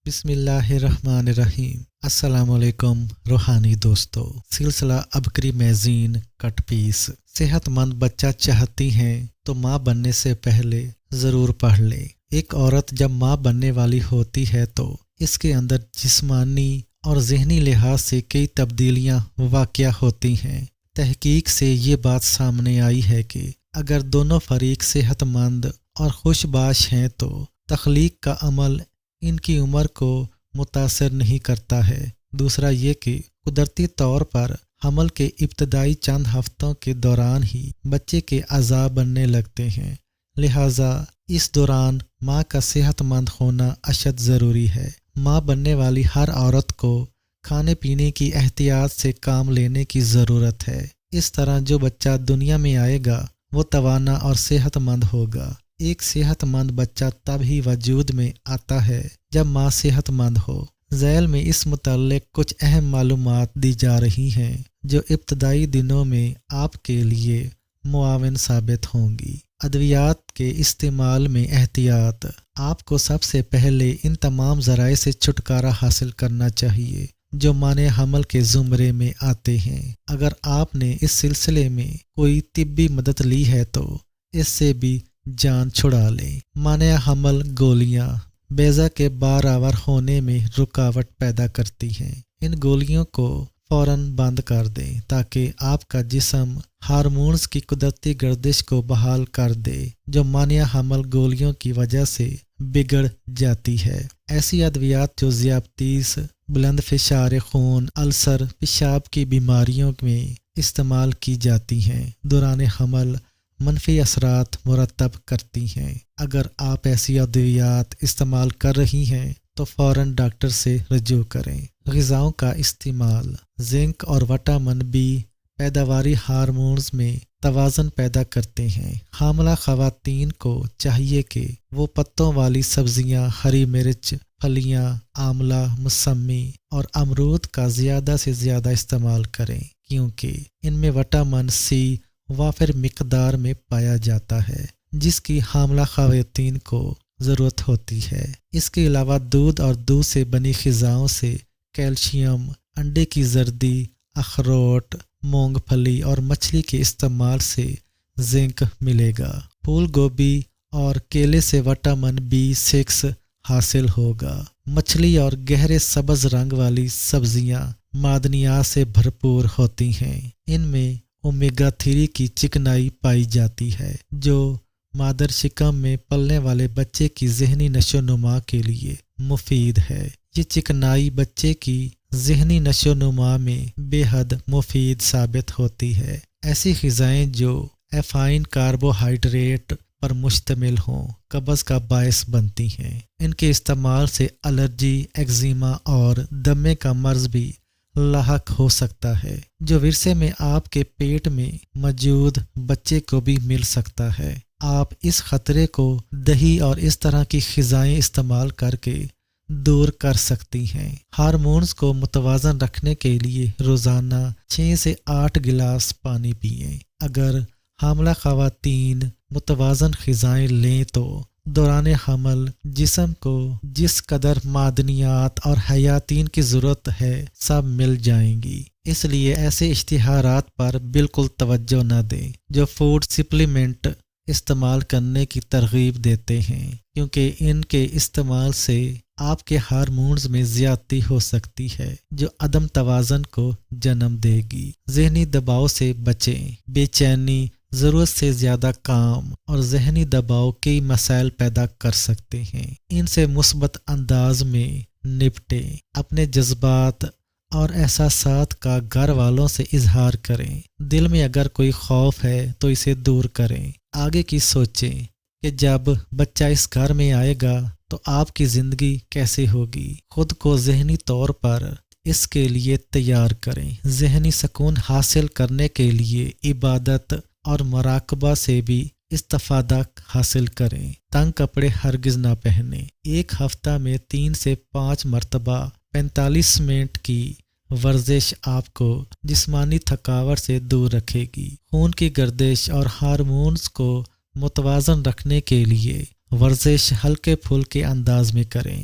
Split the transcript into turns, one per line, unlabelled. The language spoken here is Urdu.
بسم اللہ الرحمن الرحیم۔ السلام علیکم روحانی دوستو۔ سلسلہ ابکری میگزین کٹ پیس۔ صحت مند بچہ چاہتی ہیں تو ماں بننے سے پہلے ضرور پڑھ لیں۔ ایک عورت جب ماں بننے والی ہوتی ہے تو اس کے اندر جسمانی اور ذہنی لحاظ سے کئی تبدیلیاں واقع ہوتی ہیں۔ تحقیق سے یہ بات سامنے آئی ہے کہ اگر دونوں فریق صحت مند اور خوش باش ہیں تو تخلیق کا عمل ان کی عمر کو متاثر نہیں کرتا ہے۔ دوسرا یہ کہ قدرتی طور پر حمل کے ابتدائی چند ہفتوں کے دوران ہی بچے کے اعضاء بننے لگتے ہیں، لہٰذا اس دوران ماں کا صحت مند ہونا اشد ضروری ہے۔ ماں بننے والی ہر عورت کو کھانے پینے کی احتیاط سے کام لینے کی ضرورت ہے۔ اس طرح جو بچہ دنیا میں آئے گا وہ توانا اور صحت مند ہوگا۔ ایک صحت مند بچہ تب ہی وجود میں آتا ہے جب ماں صحت مند ہو۔ ذیل میں اس متعلق کچھ اہم معلومات دی جا رہی ہیں جو ابتدائی دنوں میں آپ کے لیے معاون ثابت ہوں گی۔ ادویات کے استعمال میں احتیاط۔ آپ کو سب سے پہلے ان تمام ذرائع سے چھٹکارا حاصل کرنا چاہیے جو مانع حمل کے زمرے میں آتے ہیں۔ اگر آپ نے اس سلسلے میں کوئی طبی مدد لی ہے تو اس سے بھی جان چھڑا لیں۔ مانع حمل گولیاں بیضہ کے بارآور ہونے میں رکاوٹ پیدا کرتی ہیں۔ ان گولیوں کو فوراً بند کر دیں تاکہ آپ کا جسم ہارمونز کی قدرتی گردش کو بحال کر دے جو مانع حمل گولیوں کی وجہ سے بگڑ جاتی ہے۔ ایسی ادویات جو ذیابیطس، بلند فشار خون، السر، پیشاب کی بیماریوں میں استعمال کی جاتی ہیں، دوران حمل منفی اثرات مرتب کرتی ہیں۔ اگر آپ ایسی ادویات استعمال کر رہی ہیں تو فوراً ڈاکٹر سے رجوع کریں۔ غذاؤں کا استعمال۔ زنک اور وٹامن بی پیداواری ہارمونز میں توازن پیدا کرتے ہیں۔ حاملہ خواتین کو چاہیے کہ وہ پتوں والی سبزیاں، ہری مرچ، پھلیاں، آملہ، موسمی اور امرود کا زیادہ سے زیادہ استعمال کریں کیونکہ ان میں وٹامن سی وافر مقدار میں پایا جاتا ہے جس کی حاملہ خواتین کو ضرورت ہوتی ہے۔ اس کے علاوہ دودھ اور دودھ سے بنی غذاؤں سے کیلشیم، انڈے کی زردی، اخروٹ، مونگ پھلی اور مچھلی کے استعمال سے زنک ملے گا۔ پھول گوبھی اور کیلے سے وٹامن B6 حاصل ہوگا۔ مچھلی اور گہرے سبز رنگ والی سبزیاں معدنیات سے بھرپور ہوتی ہیں۔ ان میں اومیگا 3 کی چکنائی پائی جاتی ہے جو مادر شکم میں پلنے والے بچے کی ذہنی نشو و نما کے لیے مفید ہے۔ یہ چکنائی بچے کی ذہنی نشو و نما میں بے حد مفید ثابت ہوتی ہے۔ ایسی غذائیں جو ایفائن کاربوہائیڈریٹ پر مشتمل ہوں قبض کا باعث بنتی ہیں۔ ان کے استعمال سے الرجی، ایگزیما اور دمے کا مرض بھی لاحق ہو سکتا ہے جو ورثے میں آپ کے پیٹ میں موجود بچے کو بھی مل سکتا ہے۔ آپ اس خطرے کو دہی اور اس طرح کی غذائیں استعمال کر کے دور کر سکتی ہیں۔ ہارمونز کو متوازن رکھنے کے لیے روزانہ 6 سے 8 گلاس پانی پئیں۔ اگر حاملہ خواتین متوازن غذائیں لیں تو دوران حمل جسم کو جس قدر معدنیات اور حیاتین کی ضرورت ہے سب مل جائیں گی۔ اس لیے ایسے اشتہارات پر بالکل توجہ نہ دیں جو فوڈ سپلیمنٹ استعمال کرنے کی ترغیب دیتے ہیں کیونکہ ان کے استعمال سے آپ کے ہارمونز میں زیادتی ہو سکتی ہے جو عدم توازن کو جنم دے گی۔ ذہنی دباؤ سے بچیں۔ بے چینی، ضرورت سے زیادہ کام اور ذہنی دباؤ کئی مسائل پیدا کر سکتے ہیں۔ ان سے مثبت انداز میں نپٹیں۔ اپنے جذبات اور احساسات کا گھر والوں سے اظہار کریں۔ دل میں اگر کوئی خوف ہے تو اسے دور کریں۔ آگے کی سوچیں کہ جب بچہ اس گھر میں آئے گا تو آپ کی زندگی کیسے ہوگی۔ خود کو ذہنی طور پر اس کے لیے تیار کریں۔ ذہنی سکون حاصل کرنے کے لیے عبادت اور مراقبہ سے بھی استفادہ حاصل کریں۔ تنگ کپڑے ہرگز نہ پہنیں۔ ایک ہفتہ میں 3 سے 5 مرتبہ 45 منٹ کی ورزش آپ کو جسمانی تھکاوٹ سے دور رکھے گی۔ خون کی گردش اور ہارمونز کو متوازن رکھنے کے لیے ورزش ہلکے پھلکے انداز میں کریں۔